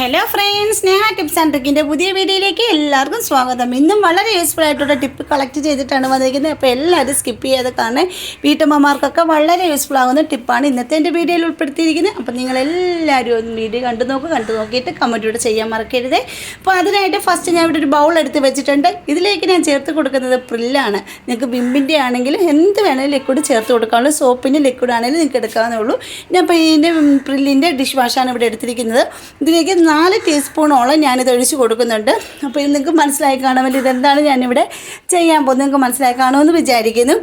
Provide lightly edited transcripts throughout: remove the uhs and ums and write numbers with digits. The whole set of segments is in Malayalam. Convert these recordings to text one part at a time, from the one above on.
Hello friends, Sneha tips and ട്രിക്കിൻ്റെ പുതിയ വീഡിയോയിലേക്ക് എല്ലാവർക്കും സ്വാഗതം. ഇന്നും വളരെ യൂസ്ഫുൾ ആയിട്ടുള്ള ടിപ്പ് കളക്ട് ചെയ്തിട്ടാണ് വന്നിരിക്കുന്നത്. അപ്പോൾ എല്ലാവരും സ്കിപ്പ് ചെയ്യാതെ കാരണം വീട്ടമ്മമാർക്കൊക്കെ വളരെ യൂസ്ഫുൾ ആകുന്ന ടിപ്പാണ് ഇന്നത്തെ എൻ്റെ വീഡിയോയിൽ ഉൾപ്പെടുത്തിയിരിക്കുന്നത്. അപ്പോൾ നിങ്ങളെല്ലാവരും ഒന്ന് വീഡിയോ കണ്ടു നോക്കിയിട്ട് കമൻറ്റോട് ചെയ്യാൻ മറക്കരുത്. അപ്പോൾ അതിനായിട്ട് ഫസ്റ്റ് ഞാൻ ഇവിടെ ഒരു ബൗൾ എടുത്ത് വെച്ചിട്ടുണ്ട്. ഇതിലേക്ക് ഞാൻ ചേർത്ത് കൊടുക്കുന്നത് പ്രില്ലാണ്. നിങ്ങൾക്ക് ബിമ്പിൻ്റെ ആണെങ്കിൽ എന്ത് വേണമെങ്കിലും ലിക്വിഡ് ചേർത്ത് കൊടുക്കാവുള്ളൂ. സോപ്പിൻ്റെ ലിക്വിഡ് ആണെങ്കിലും നിങ്ങൾക്ക് എടുക്കാവുന്നേ ഉള്ളൂ. ഞാൻ അപ്പോൾ ഇതിൻ്റെ പ്രില്ലിൻ്റെ ഡിഷ് വാഷാണ് ഇവിടെ എടുത്തിരിക്കുന്നത്. ഇതിലേക്ക് 4 ടീസ്പൂണോളം ഞാനിത് ഒഴിച്ച് കൊടുക്കുന്നുണ്ട്. അപ്പോൾ ഇത് നിങ്ങൾക്ക് മനസ്സിലായി കാണുമല്ലോ ഇതെന്താണ് ഞാനിവിടെ ചെയ്യാൻ പോകുന്നത്. നിങ്ങൾക്ക് മനസ്സിലായി കാണുമെന്ന് വിചാരിക്കുന്നു.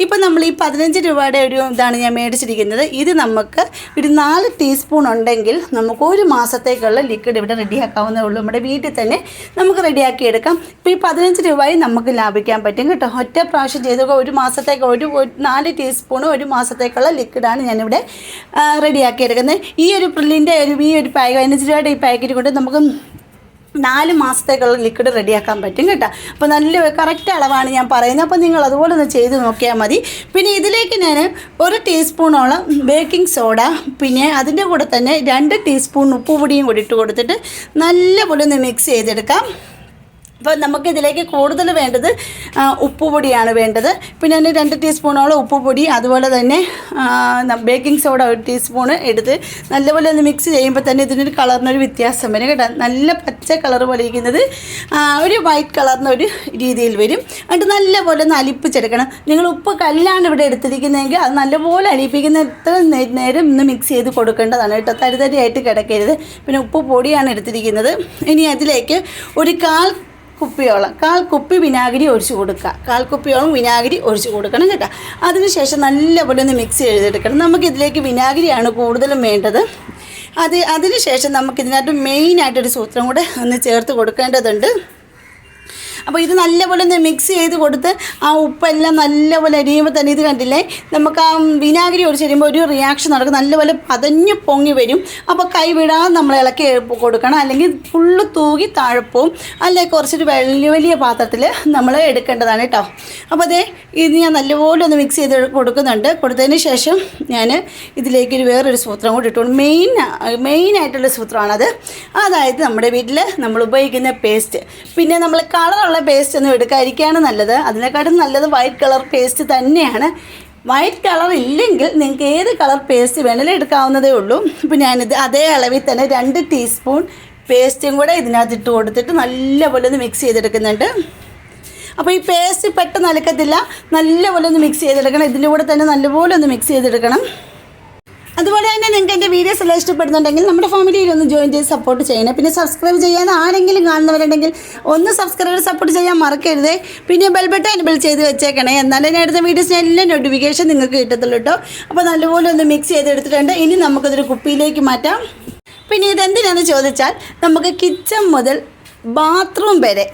ഇപ്പം നമ്മൾ ഈ 15 രൂപയുടെ ഒരു ഇതാണ് ഞാൻ മേടിച്ചിരിക്കുന്നത്. ഇത് നമുക്ക് ഒരു 4 ടീസ്പൂൺ ഉണ്ടെങ്കിൽ നമുക്ക് ഒരു മാസത്തേക്കുള്ള ലിക്വിഡ് ഇവിടെ റെഡിയാക്കാവുന്നേ ഉള്ളൂ. നമ്മുടെ വീട്ടിൽ തന്നെ നമുക്ക് റെഡിയാക്കി എടുക്കാം. ഇപ്പോൾ ഈ 15 രൂപയും നമുക്ക് ലാഭിക്കാൻ പറ്റും കേട്ടോ. ഒറ്റ പ്രാവശ്യം ചെയ്ത് ഒരു മാസത്തേക്ക് ഒരു 4 ടീസ്പൂൺ ഒരു മാസത്തേക്കുള്ള ലിക്വിഡാണ് ഞാനിവിടെ റെഡിയാക്കി എടുക്കുന്നത്. ഈ ഒരു പ്രില്ലിൻ്റെ ഈ ഒരു 15 രൂപയുടെ ഈ പാക്കറ്റ് കൊണ്ട് നമുക്ക് 4 മാസത്തേക്കുള്ള ലിക്വിഡ് റെഡിയാക്കാൻ പറ്റും കേട്ടോ. അപ്പോൾ നല്ല കറക്റ്റ് അളവാണ് ഞാൻ പറയുന്നത്. അപ്പോൾ നിങ്ങൾ അതുപോലെ ഒന്ന് ചെയ്ത് നോക്കിയാൽ മതി. പിന്നെ ഇതിലേക്ക് ഞാൻ 1 ടീസ്പൂണോളം ബേക്കിംഗ് സോഡ, പിന്നെ അതിൻ്റെ കൂടെ തന്നെ 2 ടീസ്പൂൺ ഉപ്പുപൊടിയും കൂടി ഇട്ട് കൊടുത്തിട്ട് നല്ലപോലെ ഒന്ന് മിക്സ് ചെയ്തെടുക്കാം. അപ്പോൾ നമുക്കിതിലേക്ക് കൂടുതൽ വേണ്ടത് ഉപ്പുപൊടിയാണ് വേണ്ടത്. പിന്നെ 2 ടീസ്പൂണോളം ഉപ്പുപൊടി, അതുപോലെ തന്നെ ബേക്കിംഗ് സോഡ 1 ടീസ്പൂണ് എടുത്ത് നല്ലപോലെ ഒന്ന് മിക്സ് ചെയ്യുമ്പോൾ തന്നെ ഇതിനൊരു കളറിനൊരു വ്യത്യാസം വരും കേട്ടോ. നല്ല പച്ച കളർ പോലെ ഇരിക്കുന്നത് ഒരു വൈറ്റ് കളറിനൊരു രീതിയിൽ വരും. എന്നിട്ട് നല്ലപോലെ ഒന്ന് അലിപ്പിച്ചെടുക്കണം. നിങ്ങൾ ഉപ്പ് കല്ലാണ് ഇവിടെ എടുത്തിരിക്കുന്നതെങ്കിൽ അത് നല്ലപോലെ അലിപ്പിക്കുന്ന എത്ര നേരം ഒന്ന് മിക്സ് ചെയ്ത് കൊടുക്കേണ്ടതാണ് കേട്ടോ. തരിതരിയായിട്ട് കിടക്കരുത്. പിന്നെ ഉപ്പ് പൊടിയാണ് എടുത്തിരിക്കുന്നത്. ഇനി അതിലേക്ക് ഒരു 1/4 കുപ്പി വിനാഗിരി ഒഴിച്ച് കൊടുക്കുക. 1/4 കുപ്പിയോളം വിനാഗിരി ഒഴിച്ച് കൊടുക്കണം കേട്ടോ. അതിനുശേഷം നല്ലപോലെ ഒന്ന് മിക്സ് ചെയ്തെടുക്കണം. നമുക്കിതിലേക്ക് വിനാഗിരിയാണ് കൂടുതലും വേണ്ടത്. അതിനുശേഷം നമുക്കിതിനകത്ത് മെയിനായിട്ടൊരു സൂത്രം കൂടെ ഒന്ന് ചേർത്ത് കൊടുക്കേണ്ടതുണ്ട്. അപ്പോൾ ഇത് നല്ലപോലെ ഒന്ന് മിക്സ് ചെയ്ത് കൊടുത്ത് ആ ഉപ്പെല്ലാം നല്ലപോലെ അരിയുമ്പോൾ തന്നെ ഇത് കണ്ടില്ലേ, നമുക്ക് ആ വിനാഗിരി ഒഴിച്ച് കഴിയുമ്പോൾ ഒരു റിയാക്ഷൻ നടക്കും. നല്ലപോലെ പതഞ്ഞ് പൊങ്ങി വരും. അപ്പോൾ കൈ വിടാതെ നമ്മൾ ഇളക്കി കൊടുക്കണം, അല്ലെങ്കിൽ ഫുള്ള് തൂകി താഴെപ്പോവും. അല്ലെങ്കിൽ കുറച്ചൊരു വലിയ പാത്രത്തിൽ നമ്മൾ എടുക്കേണ്ടതാണ് കേട്ടോ. അപ്പോൾ ഇത് ഞാൻ നല്ലപോലെ ഒന്ന് മിക്സ് ചെയ്ത് കൊടുത്തതിന് ശേഷം ഞാൻ ഇതിലേക്ക് വേറൊരു സൂത്രം കൂടി ഇട്ടുകൊണ്ട് മെയിനായിട്ടുള്ള സൂത്രമാണത്. അതായത് നമ്മുടെ വീട്ടിൽ നമ്മൾ ഉപയോഗിക്കുന്ന പേസ്റ്റ്, പിന്നെ നമ്മൾ കളറുള്ള പേസ്റ്റ് ഒന്നും എടുക്കാതിരിക്കുകയാണ് നല്ലത്. അതിനെക്കാട്ടും നല്ലത് വൈറ്റ് കളർ പേസ്റ്റ് തന്നെയാണ്. വൈറ്റ് കളർ ഇല്ലെങ്കിൽ നിങ്ങൾക്ക് ഏത് കളർ പേസ്റ്റ് വേണമെങ്കിലും എടുക്കാവുന്നതേ ഉള്ളൂ. ഇപ്പോൾ ഞാനിത് അതേ അളവിൽ തന്നെ 2 ടീസ്പൂൺ പേസ്റ്റും കൂടെ ഇതിനകത്ത് ഇട്ട് കൊടുത്തിട്ട് നല്ലപോലെ ഒന്ന് മിക്സ് ചെയ്തെടുക്കുന്നുണ്ട്. അപ്പോൾ ഈ പേസ്റ്റ് പെട്ടെന്ന് അലക്കത്തില്ല. നല്ലപോലെ ഒന്ന് മിക്സ് ചെയ്തെടുക്കണം. ഇതിൻ്റെ കൂടെ തന്നെ നല്ലപോലെ ഒന്ന് മിക്സ് ചെയ്തെടുക്കണം. അതുപോലെ തന്നെ നിങ്ങൾക്ക് എൻ്റെ വീഡിയോസ് എല്ലാം ഇഷ്ടപ്പെടുന്നുണ്ടെങ്കിൽ നമ്മുടെ ഫാമിലിയിൽ ഒന്ന് ജോയിൻ ചെയ്ത് സപ്പോർട്ട് ചെയ്യണം. പിന്നെ സബ്സ്ക്രൈബ് ചെയ്യാൻ ആരെങ്കിലും കാണുന്നവരുണ്ടെങ്കിൽ ഒന്ന് സപ്പോർട്ട് ചെയ്യാൻ മറക്കരുത്. പിന്നെ ബെൽ ബട്ടൺ എനേബിൾ ചെയ്ത് വെച്ചേക്കണേ. എന്നാലേ ഞാൻ എടുത്ത വീഡിയോസിന് എല്ലാം നോട്ടിഫിക്കേഷൻ നിങ്ങൾക്ക് കിട്ടത്തുള്ളൂ കേട്ടോ. അപ്പോൾ നല്ലപോലെ ഒന്ന് മിക്സ് ചെയ്തെടുത്തിട്ടുണ്ട്. ഇനി നമുക്കിതൊരു കുപ്പിയിലേക്ക് മാറ്റാം. പിന്നെ ഇതെന്തിനാണെന്ന് ചോദിച്ചാൽ നമുക്ക് കിച്ചൺ മുതൽ ബാത്റൂം വരെ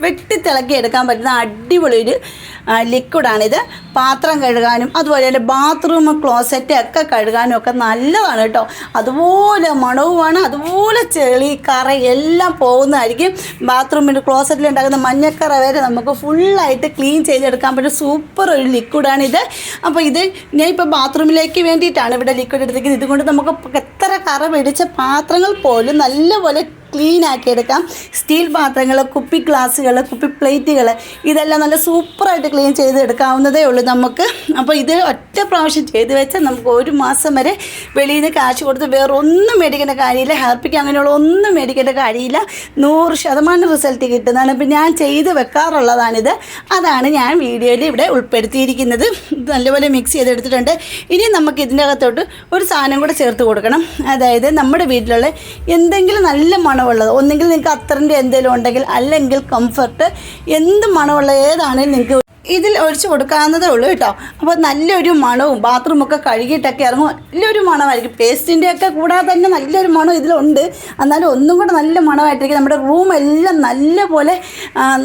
വെട്ടിത്തിളക്കി എടുക്കാൻ പറ്റുന്ന അടിപൊളി ഒരു ലിക്വിഡാണിത്. പാത്രം കഴുകാനും അതുപോലെ തന്നെ ബാത്റൂം ക്ലോസറ്റ് ഒക്കെ കഴുകാനും ഒക്കെ നല്ലതാണ് കേട്ടോ. അതുപോലെ മണവുമാണ്, അതുപോലെ ചെളി കറ എല്ലാം പോകുന്നതായിരിക്കും. ബാത്റൂമിൻ്റെ ക്ലോസറ്റിൽ ഉണ്ടാകുന്ന മഞ്ഞക്കറ വരെ നമുക്ക് ഫുള്ളായിട്ട് ക്ലീൻ ചെയ്തെടുക്കാൻ പറ്റും സൂപ്പർ ഒരു ലിക്വിഡാണിത്. അപ്പോൾ ഇത് ഞാൻ ഇപ്പോൾ ബാത്റൂമിലേക്ക് വേണ്ടിയിട്ടാണ് ഇവിടെ ലിക്വിഡ് എടുത്തിരിക്കുന്നത്. ഇതുകൊണ്ട് നമുക്ക് എത്ര കറ പിടിച്ച പാത്രങ്ങൾ പോലും നല്ലപോലെ ക്ലീൻ ആക്കിയെടുക്കാം. സ്റ്റീൽ പാത്രങ്ങൾ, കുപ്പി ഗ്ലാസ്സുകൾ, കുപ്പി പ്ലേറ്റുകൾ, ഇതെല്ലാം നല്ല സൂപ്പറായിട്ട് ക്ലീൻ ചെയ്തെടുക്കാവുന്നതേ ഉള്ളൂ നമുക്ക്. അപ്പോൾ ഇത് ഒറ്റ പ്രാവശ്യം ചെയ്ത് വെച്ചാൽ നമുക്ക് ഒരു മാസം വരെ വെളിയിൽ നിന്ന് കാശ് കൊടുത്ത് വേറെ ഒന്നും മേടിക്കേണ്ട കാര്യമില്ല. ഹാപ്പിക്ക് അങ്ങനെയുള്ള ഒന്നും മേടിക്കേണ്ട കാര്യമില്ല. 100% റിസൾട്ട് കിട്ടുന്നതാണ്. ഇപ്പോൾ ഞാൻ ചെയ്ത് വെക്കാറുള്ളതാണിത്. അതാണ് ഞാൻ വീഡിയോയിൽ ഇവിടെ ഉൾപ്പെടുത്തിയിരിക്കുന്നത്. ഇത് നല്ലപോലെ മിക്സ് ചെയ്തെടുത്തിട്ടുണ്ട്. ഇനി നമുക്ക് ഇതിൻ്റെ അകത്തോട്ട് ഒരു സാധനം കൂടെ ചേർത്ത് കൊടുക്കണം. അതായത് നമ്മുടെ വീട്ടിലുള്ള എന്തെങ്കിലും നല്ല മണമുള്ളത്, ഒന്നെങ്കിൽ നിങ്ങൾക്ക് അത്തറിൻ്റെ എന്തെങ്കിലും ഉണ്ടെങ്കിൽ, അല്ലെങ്കിൽ കംഫർട്ട്, എന്ത് മണമുള്ള ഏതാണെങ്കിലും നിങ്ങൾക്ക് ഇതിൽ ഒഴിച്ച് കൊടുക്കാവുന്നതേ ഉള്ളൂ കേട്ടോ. അപ്പോൾ നല്ലൊരു മണവും ബാത്റൂമൊക്കെ കഴുകിയിട്ടൊക്കെ ഇറങ്ങും നല്ലൊരു മണമായിരിക്കും. പേസ്റ്റിൻ്റെയൊക്കെ കൂടാതെ തന്നെ നല്ലൊരു മണം ഇതിലുണ്ട്. എന്നാലും ഒന്നും കൂടെ നല്ല മണമായിട്ടിരിക്കും. നമ്മുടെ റൂമെല്ലാം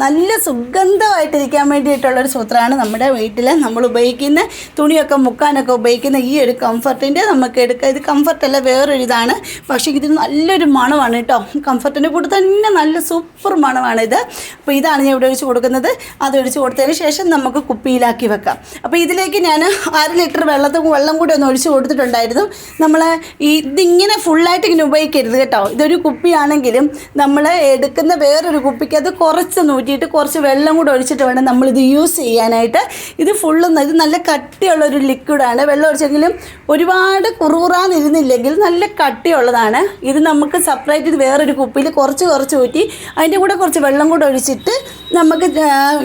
നല്ല സുഗന്ധമായിട്ടിരിക്കാൻ വേണ്ടിയിട്ടുള്ളൊരു സൂത്രമാണ് നമ്മുടെ വീട്ടിൽ നമ്മൾ ഉപയോഗിക്കുന്ന തുണിയൊക്കെ മുക്കാനൊക്കെ ഉപയോഗിക്കുന്ന ഈ ഒരു കംഫർട്ടിൻ്റെ നമുക്ക് എടുക്കുക. ഇത് കംഫർട്ടല്ല, വേറൊരു ഇതാണ്. പക്ഷേ ഇത് നല്ലൊരു മണമാണ് കേട്ടോ. കംഫർട്ടിൻ്റെ കൂടെ തന്നെ നല്ല സൂപ്പർ മണമാണിത്. അപ്പോൾ ഇതാണ് ഞാൻ ഇവിടെ ഒഴിച്ച് കൊടുക്കുന്നത്. അത് ഒഴിച്ച് കൊടുത്തതിന് ശേഷം നമുക്ക് കുപ്പിയിലാക്കി വെക്കാം. അപ്പോൾ ഇതിലേക്ക് ഞാൻ 1/2 ലിറ്റർ വെള്ളം കൂടി ഒന്ന് ഒഴിച്ച് കൊടുത്തിട്ടുണ്ടായിരുന്നു. നമ്മൾ ഇതിങ്ങനെ ഫുള്ളായിട്ട് ഇങ്ങനെ ഉപയോഗിക്കരുത് കേട്ടോ. ഇതൊരു കുപ്പിയാണെങ്കിലും നമ്മൾ എടുക്കുന്ന വേറൊരു കുപ്പിക്ക് അത് കുറച്ച് നൂറ്റിയിട്ട് കുറച്ച് വെള്ളം കൂടി ഒഴിച്ചിട്ട് വേണം നമ്മളിത് യൂസ് ചെയ്യാനായിട്ട്. ഇത് ഇത് നല്ല കട്ടിയുള്ളൊരു ലിക്വിഡാണ്. വെള്ളം ഒഴിച്ചെങ്കിലും ഒരുപാട് കുറുകുറാന്നിരുന്നില്ലെങ്കിൽ നല്ല കട്ടിയുള്ളതാണ്. ഇത് നമുക്ക് സെപ്പറേറ്റ് ഇത് വേറൊരു കുപ്പിയിൽ കുറച്ച് ഊറ്റി അതിൻ്റെ കൂടെ കുറച്ച് വെള്ളം കൂടെ ഒഴിച്ചിട്ട് നമുക്ക്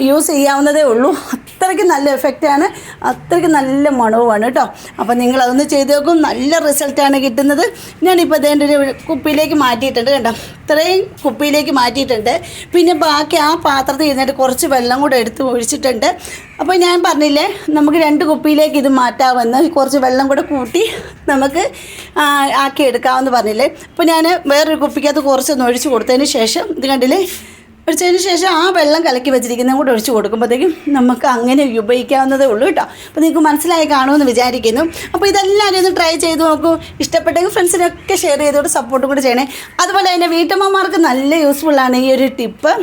യൂസ് ചെയ്യാവുന്നതേ ഉള്ളൂ. അത്രയ്ക്ക് നല്ല എഫക്റ്റാണ്, അത്രയ്ക്ക് നല്ല മണവുമാണ് കേട്ടോ. അപ്പോൾ നിങ്ങളതൊന്ന് ചെയ്ത് നോക്കും, നല്ല റിസൾട്ടാണ് കിട്ടുന്നത്. ഞാനിപ്പോൾ അതിൻ്റെ ഒരു കുപ്പിയിലേക്ക് മാറ്റിയിട്ടുണ്ട് കേട്ടോ. ഇത്രയും കുപ്പിയിലേക്ക് മാറ്റിയിട്ടുണ്ട്. പിന്നെ ബാക്കി ആ പാത്രത്തിൽ ഇരുന്നിട്ട് കുറച്ച് വെള്ളം കൂടെ എടുത്ത് ഒഴിച്ചിട്ടുണ്ട്. അപ്പോൾ ഞാൻ പറഞ്ഞില്ലേ നമുക്ക് 2 കുപ്പിയിലേക്ക് ഇത് മാറ്റാമെന്ന്, കുറച്ച് വെള്ളം കൂടെ കൂട്ടി നമുക്ക് ആക്കിയെടുക്കാമെന്ന് പറഞ്ഞില്ലേ. അപ്പോൾ ഞാൻ വേറൊരു കുപ്പിക്കകത്ത് കുറച്ചൊന്ന് ഒഴിച്ച് കൊടുത്തതിന് ശേഷം ഇത് കണ്ടില്ലേ, ഒഴിച്ചതിന് ശേഷം ആ വെള്ളം കലക്കി വെച്ചിരിക്കുന്നതും കൂടെ ഒഴിച്ച് കൊടുക്കുമ്പോഴത്തേക്കും നമുക്ക് അങ്ങനെ ഉപയോഗിക്കാവുന്നതേ ഉള്ളൂ കേട്ടോ. അപ്പോൾ നിങ്ങൾക്ക് മനസ്സിലായി കാണുമെന്ന് വിചാരിക്കുന്നു. അപ്പോൾ ഇതെല്ലാവരും ഒന്ന് ട്രൈ ചെയ്ത് നോക്കൂ. ഇഷ്ടപ്പെട്ടെങ്കിൽ ഫ്രണ്ട്സിനൊക്കെ ഷെയർ ചെയ്തോട് സപ്പോർട്ട് കൂടെ ചെയ്യണേ. അതുപോലെ തന്നെ വീട്ടമ്മമാർക്ക് നല്ല യൂസ്ഫുള്ളാണ് ഈ ഒരു ടിപ്പ്.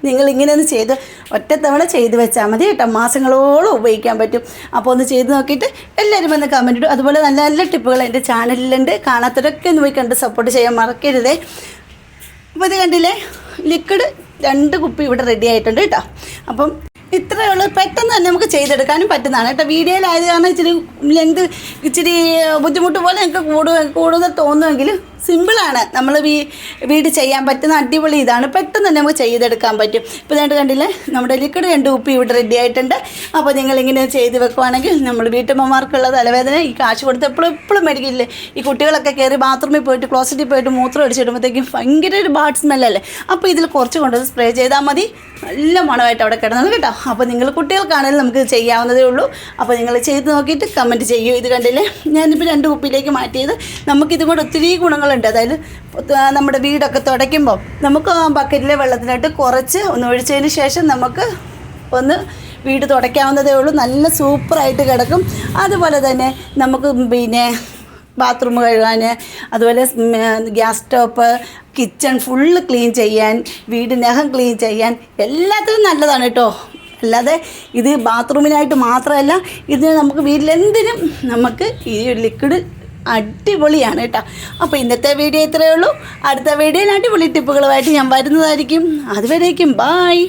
നിങ്ങളിങ്ങനെ ഒന്ന് ചെയ്ത് ഒറ്റത്തവണ ചെയ്ത് വെച്ചാൽ മതി കേട്ടോ. മാസങ്ങളോളം ഉപയോഗിക്കാൻ പറ്റും. അപ്പോൾ ഒന്ന് ചെയ്ത് നോക്കിയിട്ട് എല്ലാവരും വന്ന് കമൻറ്റ് ഇടും. അതുപോലെ നല്ല നല്ല ടിപ്പുകൾ എൻ്റെ ചാനലിലുണ്ട്. കാണാത്തവരൊക്കെ ഒന്ന് പോയി കണ്ട് സപ്പോർട്ട് ചെയ്യാൻ മറക്കരുതേ. അപ്പോൾ ഇത് കണ്ടില്ലേ, ലിക്വിഡ് 2 കുപ്പി ഇവിടെ റെഡി ആയിട്ടുണ്ട് കേട്ടോ. അപ്പം ഇത്രയേ ഉള്ളൂ. പെട്ടെന്ന് തന്നെ നമുക്ക് ചെയ്തെടുക്കാനും പറ്റുന്നതാണ് കേട്ടോ. വീഡിയോയിലായത് കാരണം ഇച്ചിരി ബുദ്ധിമുട്ട് പോലെ നിങ്ങൾക്ക് കൂടുതൽ തോന്നുമെങ്കിലും സിമ്പിളാണ്. നമ്മൾ വീട് ചെയ്യാൻ പറ്റുന്ന അടിപൊളി ഇതാണ്. പെട്ടെന്ന് തന്നെ നമുക്ക് ചെയ്തെടുക്കാൻ പറ്റും. ഇപ്പോൾ കണ്ടില്ലേ നമ്മുടെ ലിക്വിഡ് 2 കുപ്പി ഇവിടെ റെഡി ആയിട്ടുണ്ട്. അപ്പോൾ നിങ്ങളിങ്ങനെ ചെയ്ത് വെക്കുവാണെങ്കിൽ നമ്മൾ വീട്ടമ്മമാർക്കുള്ള തലവേദന ഈ കാശ് കൊടുത്ത് എപ്പോഴും മേടിക്കില്ലേ. ഈ കുട്ടികളൊക്കെ കയറി ബാത്റൂമിൽ പോയിട്ട് ക്ലോസറ്റിൽ പോയിട്ട് മൂത്രം അടിച്ചിടുമ്പോഴത്തേക്കും ഭയങ്കര ഒരു ബാഡ് സ്മെല്ലല്ലേ. അപ്പോൾ ഇതിൽ കുറച്ച് കൊണ്ടുവന്ന് സ്പ്രേ ചെയ്താൽ മതി. നല്ല മണമായിട്ട് അവിടെ കിടന്നത് കേട്ടോ. അപ്പോൾ നിങ്ങൾ കുട്ടികൾക്കാണെങ്കിലും നമുക്ക് ചെയ്യാവുന്നതേ ഉള്ളൂ. അപ്പോൾ നിങ്ങൾ ചെയ്ത് നോക്കിയിട്ട് കമൻറ്റ് ചെയ്യൂ. ഇത് കണ്ടില്ലേ, ഞാനിപ്പോൾ 2 കുപ്പിയിലേക്ക് മാറ്റിയത്. നമുക്കിതും കൂടെ ഒത്തിരി ഗുണങ്ങളുണ്ട്. അതായത് നമ്മുടെ വീടൊക്കെ തുടയ്ക്കുമ്പോൾ നമുക്ക് ആ ബക്കറ്റിലെ വെള്ളത്തിനായിട്ട് കുറച്ച് ഒന്ന് ഒഴിച്ചതിന് ശേഷം നമുക്ക് ഒന്ന് വീട് തുടയ്ക്കാവുന്നതേ ഉള്ളൂ. നല്ല സൂപ്പറായിട്ട് കിടക്കും. അതുപോലെ തന്നെ നമുക്ക് പിന്നെ ബാത്റൂം കഴുകാൻ, അതുപോലെ gas stop, kitchen full clean ചെയ്യാൻ, വീടിനകം ക്ലീൻ ചെയ്യാൻ എല്ലാത്തിനും നല്ലതാണ് കേട്ടോ. അല്ലാതെ ഇത് ബാത്റൂമിനായിട്ട് മാത്രമല്ല, ഇത് നമുക്ക് വീട്ടിലെന്തിനും നമുക്ക് ഈ ലിക്വിഡ് അടിപൊളിയാണ് കേട്ടോ. അപ്പോൾ ഇന്നത്തെ വീഡിയോ ഇത്രയേ ഉള്ളൂ. അടുത്ത വീഡിയോയിൽ അടിപൊളി ടിപ്പുകളുമായിട്ട് ഞാൻ വരുന്നതായിരിക്കും. അതുവരേക്കും ബായ്.